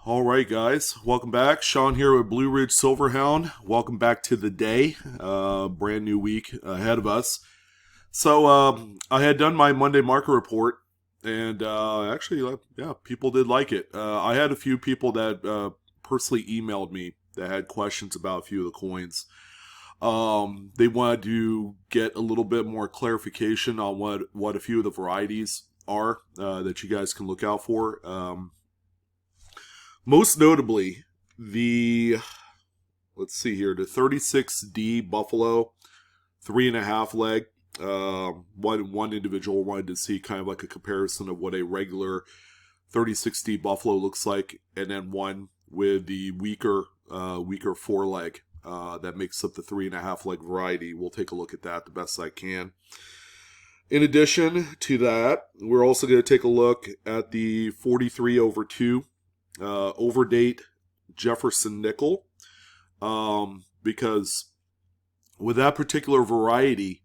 All right, guys, welcome back. Sean here with BlueRidgeSilverhound. Welcome back to the day. Brand new week ahead of us. So I had done my Monday market report, and actually, yeah, people did like it. I had a few people that personally emailed me that had questions about a few of the coins. They wanted to get a little bit more clarification on what a few of the varieties are that you guys can look out for. Most notably, let's see here, the 36D Buffalo 3.5 leg. One individual wanted to see kind of like a comparison of what a regular 36D Buffalo looks like, and then one with the weaker 4 leg that makes up the 3.5 leg variety. We'll take a look at that the best I can. In addition to that, we're also going to take a look at the 43/2 over Date Jefferson Nickel, because with that particular variety,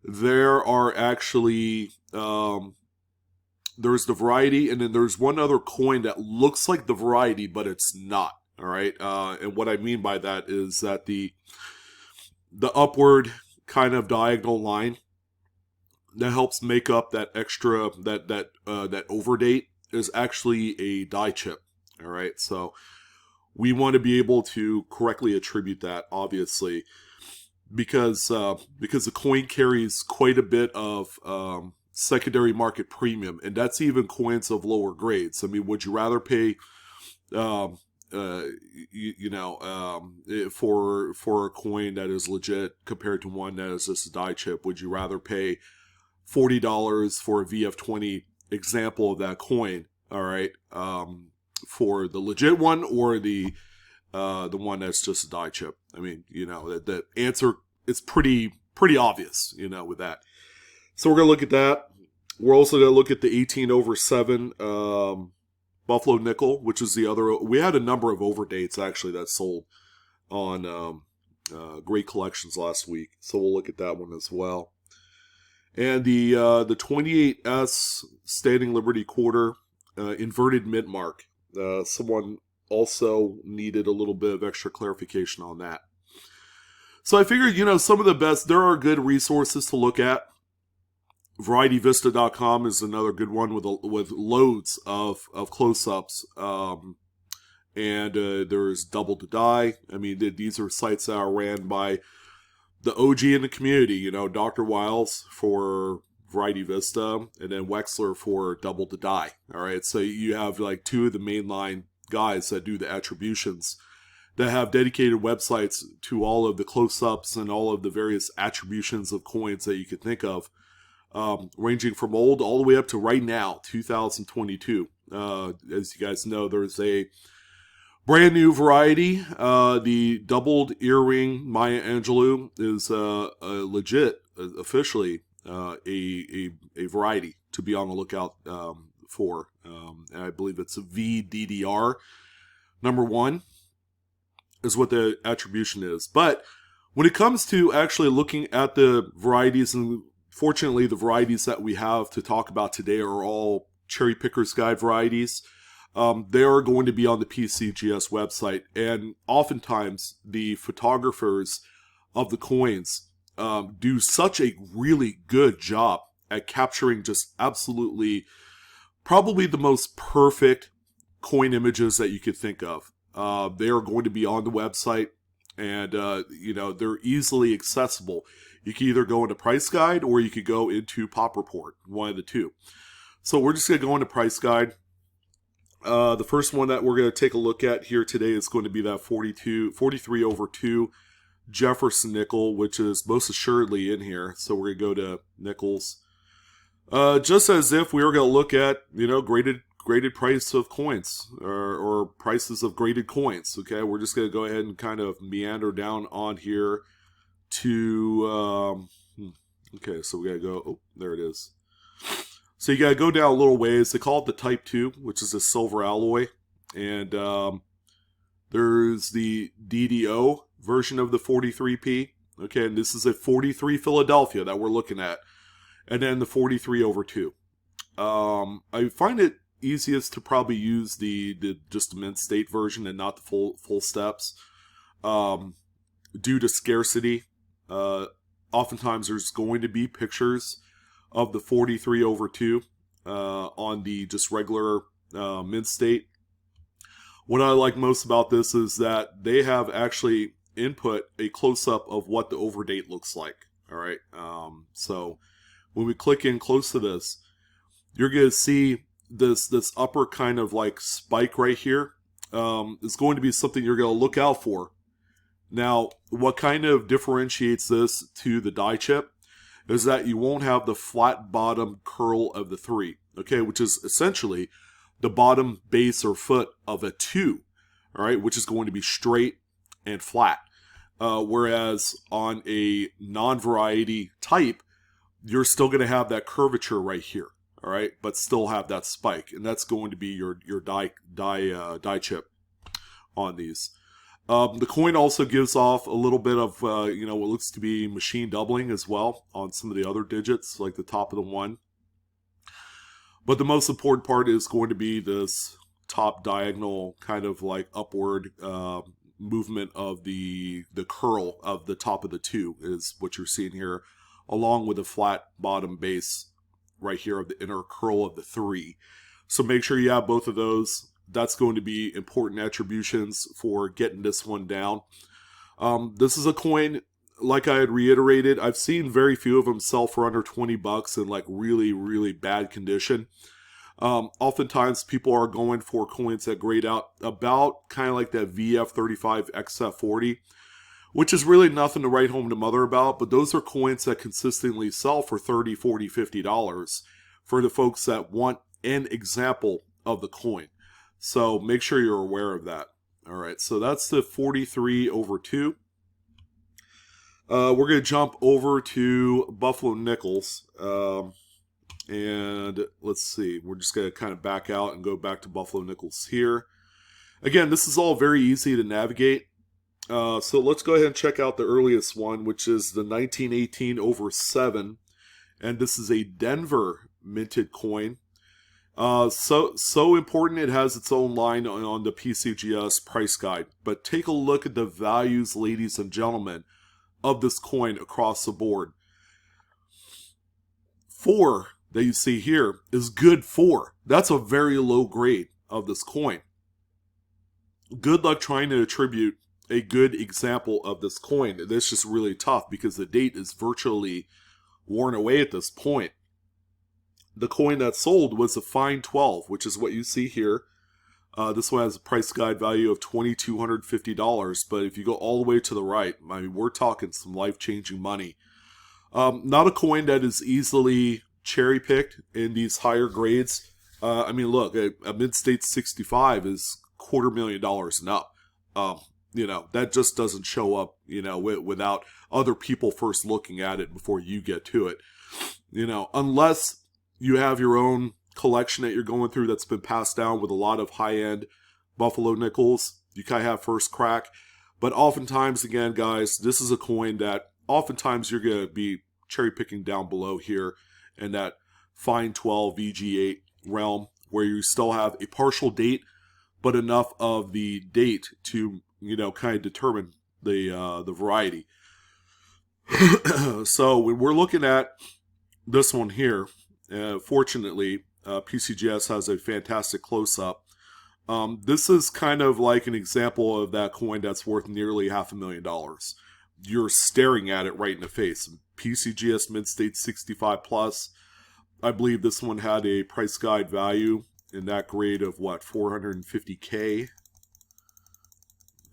there are actually there's the variety, and then there's one other coin that looks like the variety, but it's not. All right, and what I mean by that is that the upward kind of diagonal line that helps make up that extra that overdate is actually a die chip. All right, so we want to be able to correctly attribute that, obviously, because the coin carries quite a bit of secondary market premium, and that's even coins of lower grades. I mean, would you rather pay for a coin that is legit compared to one that is just a die chip? Would you rather pay $40 for a VF20 example of that coin, all right, for the legit one, or the one that's just a die chip? I mean, that answer is pretty obvious, with that. So we're going to look at that. We're also going to look at the 18/7 Buffalo Nickel, which is the other. We had a number of overdates, actually, that sold on Great Collections last week. So we'll look at that one as well. And the 28S Standing Liberty Quarter inverted mid mark. Someone also needed a little bit of extra clarification on that. So I figured, some of the best, there are good resources to look at. VarietyVista.com is another good one with loads of close-ups. And there's Double to Die. I mean, these are sites that are ran by the OG in the community, Dr. Wiles for Variety Vista, and then Wexler for Double to Die. All right, so you have like two of the mainline guys that do the attributions that have dedicated websites to all of the close-ups and all of the various attributions of coins that you could think of, ranging from old all the way up to right now, 2022. As you guys know, there's a brand new variety. The doubled earring Maya Angelou is legit, officially, a variety to be on the lookout for. And I believe it's a VDDR number 1 is what the attribution is. But when it comes to actually looking at the varieties, and fortunately the varieties that we have to talk about today are all Cherry Picker's Guide varieties. They are going to be on the PCGS website, and oftentimes the photographers of the coins do such a really good job at capturing just absolutely probably the most perfect coin images that you could think of. They are going to be on the website, and they're easily accessible. You can either go into Price Guide or you could go into Pop Report, one of the two. So we're just going to go into Price Guide. The first one that we're going to take a look at here today is going to be that 43/2 Jefferson Nickel, which is most assuredly in here. So we're going to go to Nickels. Just as if we were going to look at, graded price of coins or prices of graded coins. Okay, we're just going to go ahead and kind of meander down on here to, okay, so we got to go, oh, there it is. So you got to go down a little ways. They call it the Type 2, which is a silver alloy. And there's the DDO version of the 43P. Okay, and this is a 43 Philadelphia that we're looking at. And then the 43/2. I find it easiest to probably use the just the mint state version and not the full steps, due to scarcity. Oftentimes there's going to be pictures of the 43/2 on the just regular mint state. What I like most about this is that they have actually input a close-up of what the overdate looks like. All right, so when we click in close to this, you're going to see this upper kind of like spike right here is going to be something you're going to look out for. Now, what kind of differentiates this to the die chip is that you won't have the flat bottom curl of the 3, okay, which is essentially the bottom base or foot of a 2, all right, which is going to be straight and flat. Whereas on a non-variety type, you're still going to have that curvature right here, all right, but still have that spike, and that's going to be your die chip on these. The coin also gives off a little bit of what looks to be machine doubling as well on some of the other digits, like the top of the 1. But the most important part is going to be this top diagonal kind of like upward movement of the curl of the top of the 2 is what you're seeing here, along with the flat bottom base right here of the inner curl of the 3. So make sure you have both of those. That's going to be important attributions for getting this one down. This is a coin, like I had reiterated, I've seen very few of them sell for under $20 in like really, really bad condition. Oftentimes people are going for coins that grade out about kind of like that VF35 XF40, which is really nothing to write home to mother about, but those are coins that consistently sell for $30, $40, $50 for the folks that want an example of the coin. So make sure you're aware of that. All right, so that's the 43/2. We're going to jump over to Buffalo Nickels. And let's see, we're just going to kind of back out and go back to Buffalo Nickels here. Again, this is all very easy to navigate. So let's go ahead and check out the earliest one, which is the 1918/7. And this is a Denver minted coin. So important it has its own line on the PCGS price guide. But take a look at the values, ladies and gentlemen, of this coin across the board. 4 that you see here is good 4. That's a very low grade of this coin. Good luck trying to attribute a good example of this coin. That's just really tough because the date is virtually worn away at this point. The coin that sold was a fine 12, which is what you see here. This one has a price guide value of $2,250, but if you go all the way to the right, I mean, we're talking some life-changing money. Not a coin that is easily cherry-picked in these higher grades. I mean, look, a mid-state 65 is $250,000 and up. That just doesn't show up, without other people first looking at it before you get to it. Unless you have your own collection that you're going through that's been passed down with a lot of high-end Buffalo Nickels, you kind of have first crack. But oftentimes, again, guys, this is a coin that oftentimes you're going to be cherry-picking down below here in that fine 12 VG8 realm, where you still have a partial date, but enough of the date to, kind of determine the variety. So when we're looking at this one here, fortunately, PCGS has a fantastic close-up. This is kind of like an example of that coin that's worth nearly $500,000. You're staring at it right in the face. PCGS mid-state 65 plus. I believe this one had a price guide value in that grade of what, $450K.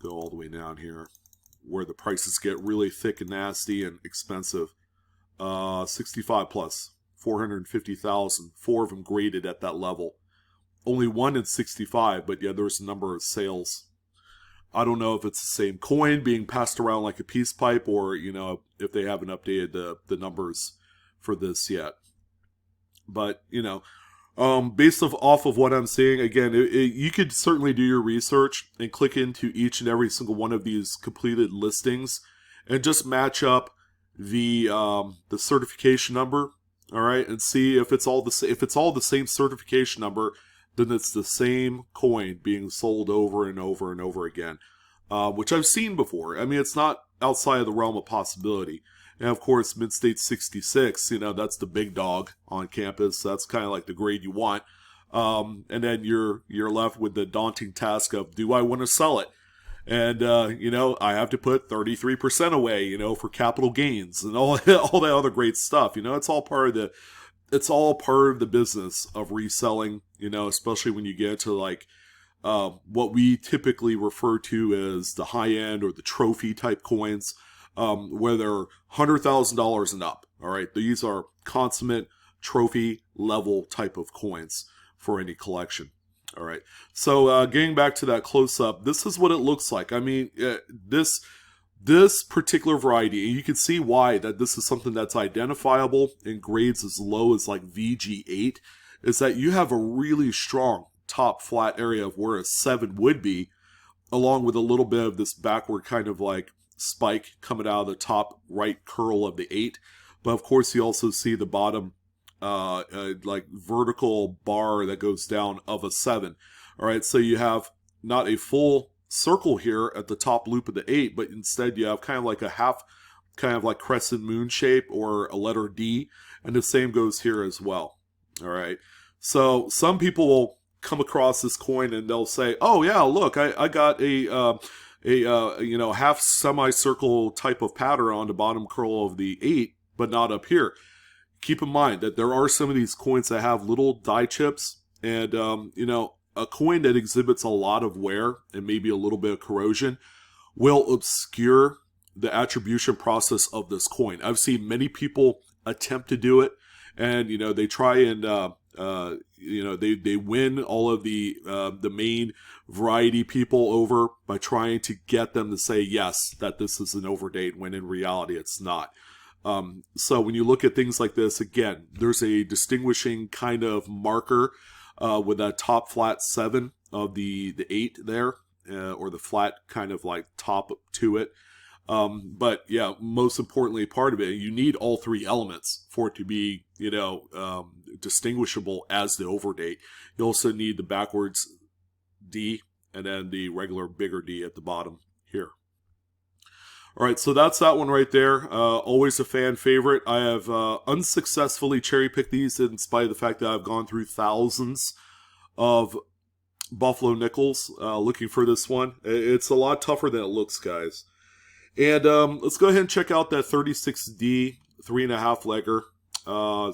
Go all the way down here, where the prices get really thick and nasty and expensive. 65 plus. 450,000, 4 of them graded at that level. Only one in 65, but yeah, there's a number of sales. I don't know if it's the same coin being passed around like a peace pipe, or if they haven't updated the numbers for this yet. But based off of what I'm seeing, again, you could certainly do your research and click into each and every single one of these completed listings and just match up the certification number. All right, and see if it's all the same certification number then it's the same coin being sold over and over and over again, which I've seen before. I mean, it's not outside of the realm of possibility. And of course, Mid-State 66, that's the big dog on campus. That's kind of like the grade you want. And then you're left with the daunting task of, do I want to sell it? And, I have to put 33% away, for capital gains and all that other great stuff. It's all part of the business of reselling, especially when you get to like, what we typically refer to as the high end or the trophy type coins, where they're $100,000 and up. All right. These are consummate trophy level type of coins for any collection. All right. So getting back to that close up, this is what it looks like. I mean, this particular variety, and you can see why that this is something that's identifiable in grades as low as like VG8, is that you have a really strong top flat area of where a 7 would be, along with a little bit of this backward kind of like spike coming out of the top right curl of the 8. But of course, you also see the bottom like vertical bar that goes down of a 7. All right, so you have not a full circle here at the top loop of the 8, but instead you have kind of like a half, kind of like crescent moon shape or a letter D, and the same goes here as well. All right, so some people will come across this coin and they'll say, oh yeah, look, I got a half semicircle type of pattern on the bottom curl of the 8, but not up here. Keep in mind that there are some of these coins that have little die chips, and a coin that exhibits a lot of wear and maybe a little bit of corrosion will obscure the attribution process of this coin. I've seen many people attempt to do it, and they try and they win all of the main variety people over by trying to get them to say yes, that this is an overdate, when in reality it's not. So when you look at things like this, again, there's a distinguishing kind of marker with that top flat 7 of the 8 there, or the flat kind of like top to it. But yeah, most importantly, part of it, you need all 3 elements for it to be, distinguishable as the overdate. You also need the backwards D and then the regular bigger D at the bottom here. All right, so that's that one right there. Always a fan favorite. I have unsuccessfully cherry-picked these in spite of the fact that I've gone through thousands of Buffalo nickels looking for this one. It's a lot tougher than it looks, guys. And let's go ahead and check out that 36D 3.5 legger.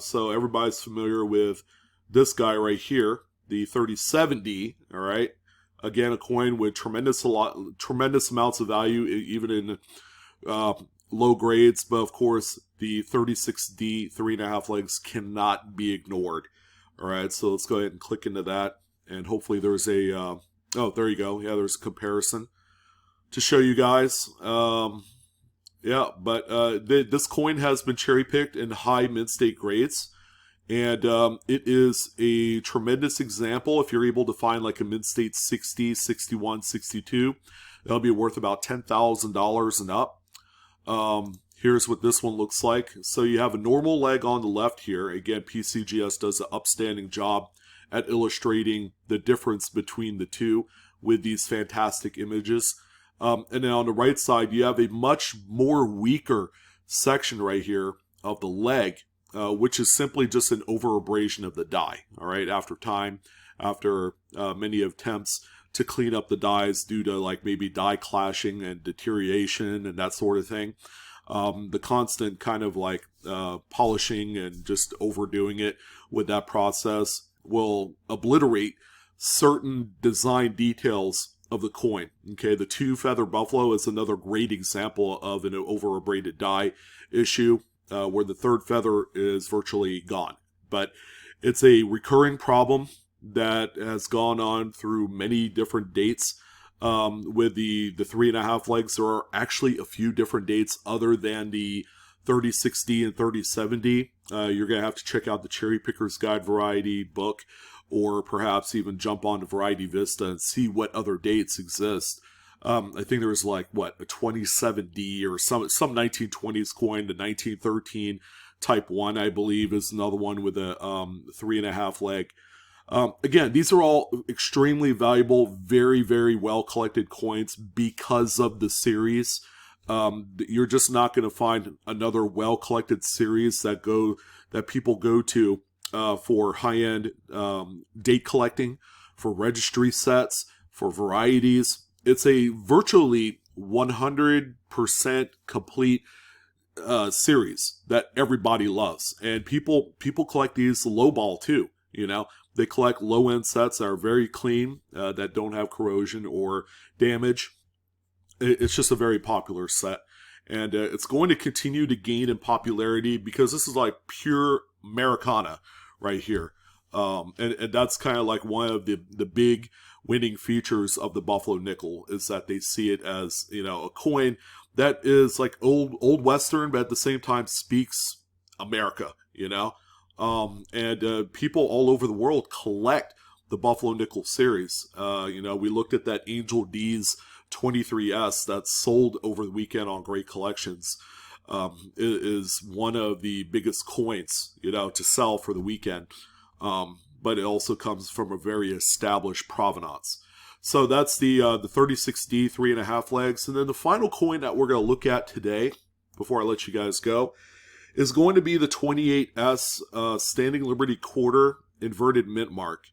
So everybody's familiar with this guy right here, the 37D, all right? Again, a coin with tremendous amounts of value, even in low grades, but of course the 36D 3.5 legs cannot be ignored. All right, so let's go ahead and click into that, and hopefully there's a oh, there you go. Yeah, there's a comparison to show you guys. Yeah, but this coin has been cherry picked in high mid-state grades, and it is a tremendous example. If you're able to find like a mid-state 60, 61, 62, that'll be worth about $10,000 and up. Here's what this one looks like. So you have a normal leg on the left here. Again, PCGS does an upstanding job at illustrating the difference between the two with these fantastic images. And then on the right side, you have a much more weaker section right here of the leg, which is simply just an over-abrasion of the die, all right, after time, after many attempts to clean up the dies due to like maybe die clashing and deterioration and that sort of thing. The constant kind of like polishing and just overdoing it with that process will obliterate certain design details of the coin. Okay, the 2-feather buffalo is another great example of an over-abraded die issue, where the 3rd feather is virtually gone. But it's a recurring problem that has gone on through many different dates. With the 3.5 legs, there are actually a few different dates other than the 36D and 37D. You're going to have to check out the Cherry Picker's Guide variety book, or perhaps even jump onto Variety Vista and see what other dates exist. I think there was like, what, a 27D or some 1920s coin, the 1913 Type 1, I believe, is another one with a 3.5 leg. Again, these are all extremely valuable, very, very well collected coins because of the series. You're just not going to find another well collected series that people go to for high end date collecting, for registry sets, for varieties. It's a virtually 100% complete series that everybody loves, and people collect these lowball too. They collect low end sets that are very clean, that don't have corrosion or damage. It's just a very popular set, and it's going to continue to gain in popularity because this is like pure Americana right here. And that's kind of like one of the big winning features of the Buffalo nickel, is that they see it as, a coin that is like old Western, but at the same time speaks America, and people all over the world collect the Buffalo nickel series. We looked at that Angel D's 23S that sold over the weekend on Great Collections. Is one of the biggest coins, to sell for the weekend. But it also comes from a very established provenance. So that's the 36D 3.5 legs. And then the final coin that we're going to look at today, before I let you guys go, is going to be the 28S Standing Liberty Quarter Inverted Mint Mark.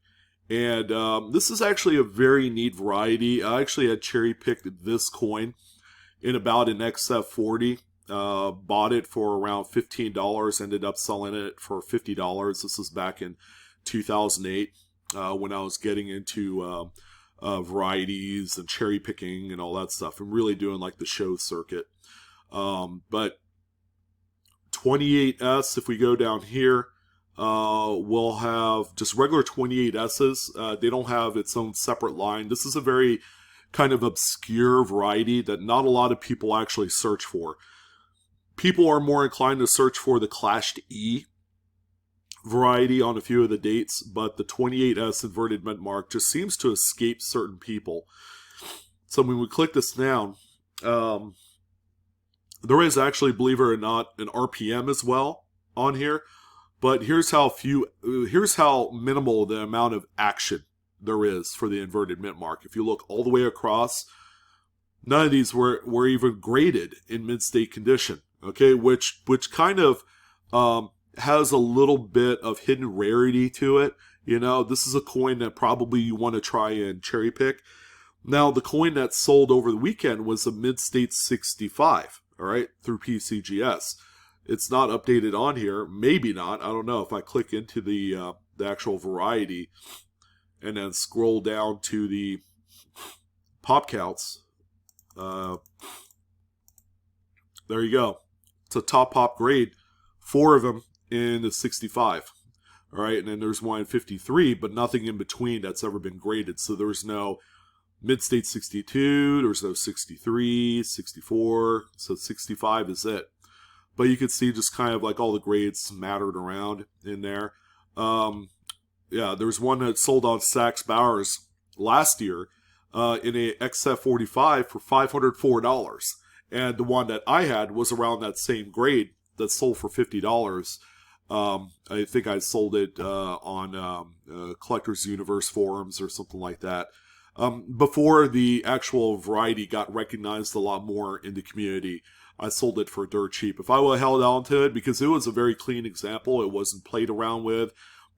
And this is actually a very neat variety. I actually had cherry-picked this coin in about an XF40. Bought it for around $15, ended up selling it for $50. This was back in 2008 when I was getting into varieties and cherry picking and all that stuff, and really doing like the show circuit. But 28S, if we go down here, we'll have just regular 28Ss. They don't have its own separate line. This is a very kind of obscure variety that not a lot of people actually search for. People are more inclined to search for the Clashed E variety on a few of the dates, but the 28S Inverted Mint Mark just seems to escape certain people. So when we click this down, there is actually, believe it or not, an RPM as well on here. But here's how minimal the amount of action there is for the Inverted Mint Mark. If you look all the way across, none of these were even graded in mint-state condition. Okay, which kind of has a little bit of hidden rarity to it. This is a coin that probably you want to try and cherry pick. Now, the coin that sold over the weekend was a mid-state 65, all right, through PCGS. It's not updated on here, maybe not. I don't know. If I click into the actual variety and then scroll down to the pop counts, there you go. It's a top pop grade, 4 of them in the 65. All right, and then there's one in 53, but nothing in between that's ever been graded. So there's no mid-state 62, there's no 63, 64, so 65 is it. But you can see just kind of like all the grades mattered around in there. Yeah, there was one that sold on Saks Bowers last year in a XF45 for $504. And the one that I had was around that same grade that sold for $50. I think I sold it on Collectors Universe forums or something like that. Before the actual variety got recognized a lot more in the community, I sold it for dirt cheap. If I would have held on to it, because it was a very clean example, it wasn't played around with,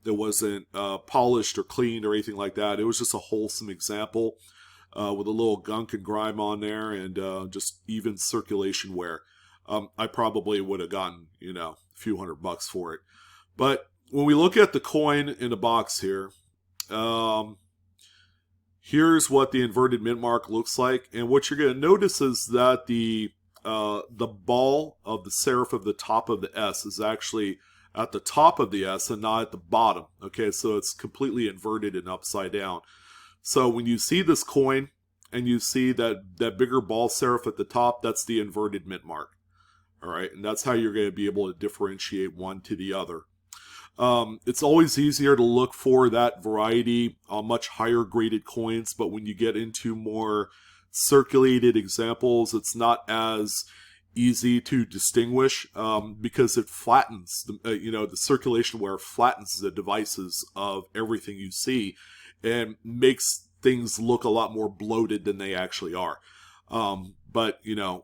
it wasn't polished or cleaned or anything like that. It was just a wholesome example with a little gunk and grime on there and just even circulation wear. I probably would have gotten, a few $100 for it. But when we look at the coin in the box here, here's what the inverted mint mark looks like. And what you're going to notice is that the ball of the serif of the top of the S is actually at the top of the S and not at the bottom. Okay, so it's completely inverted and upside down. So when you see this coin and you see that bigger ball serif at the top, that's the inverted mint mark. All right, and that's how you're going to be able to differentiate one to the other. It's always easier to look for that variety on much higher graded coins, but when you get into more circulated examples, it's not as easy to distinguish because it flattens the circulation where flattens the devices of everything you see and makes things look a lot more bloated than they actually are. But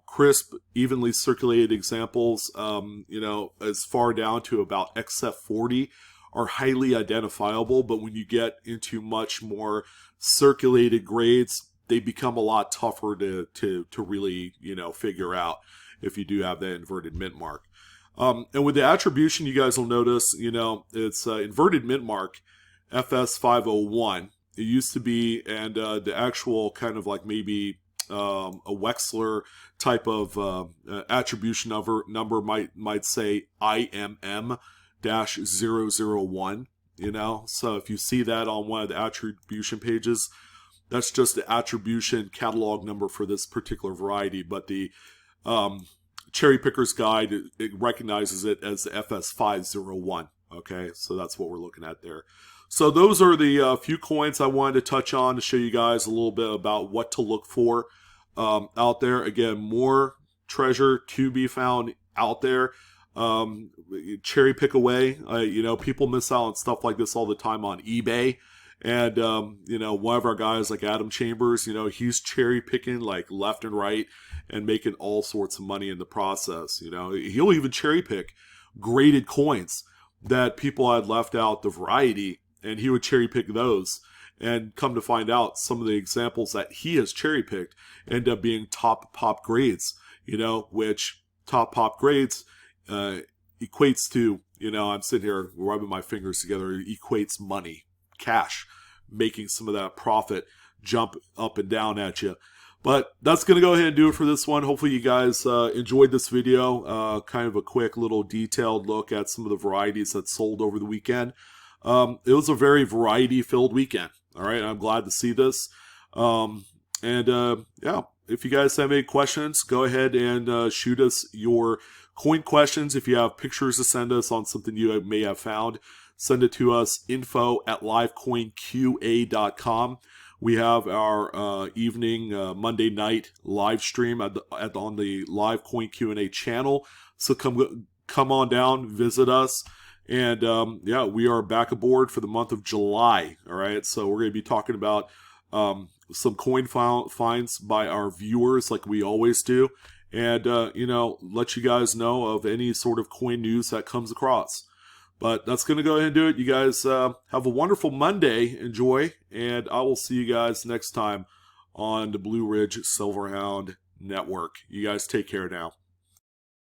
crisp, evenly circulated examples, as far down to about XF40 are highly identifiable. But when you get into much more circulated grades, they become a lot tougher to really figure out if you do have that inverted mint mark. And with the attribution, you guys will notice, it's inverted mint mark FS501. It used to be, and the actual kind of like maybe a Wechsler type of attribution number might say IMM-001. So if you see that on one of the attribution pages, that's just the attribution catalog number for this particular variety. But the Cherry Picker's Guide, it recognizes it as the FS501. Okay, so that's what we're looking at there. So those are the few coins I wanted to touch on to show you guys a little bit about what to look for out there. Again, more treasure to be found out there. Cherry pick away. People miss out on stuff like this all the time on eBay. And, one of our guys like Adam Chambers, he's cherry picking like left and right and making all sorts of money in the process. He'll even cherry pick graded coins that people had left out the variety, and he would cherry pick those. And come to find out, some of the examples that he has cherry picked end up being top pop grades, which top pop grades equates to, I'm sitting here rubbing my fingers together, equates money, cash, making some of that profit jump up and down at you. But that's going to go ahead and do it for this one. Hopefully you guys enjoyed this video. Kind of a quick little detailed look at some of the varieties that sold over the weekend. It was a very variety-filled weekend. All right, I'm glad to see this. Yeah, if you guys have any questions, go ahead and shoot us your coin questions. If you have pictures to send us on something you may have found, send it to us, info@livecoinqa.com. We have our evening Monday night live stream on the Live Coin Q&A channel. So come on down, visit us. And yeah, we are back aboard for the month of July. All right, so we're going to be talking about some coin finds by our viewers, like we always do, and let you guys know of any sort of coin news that comes across. But that's going to go ahead and do it. You guys have a wonderful Monday. Enjoy, and I will see you guys next time on the Blue Ridge Silverhound Network. You guys take care now.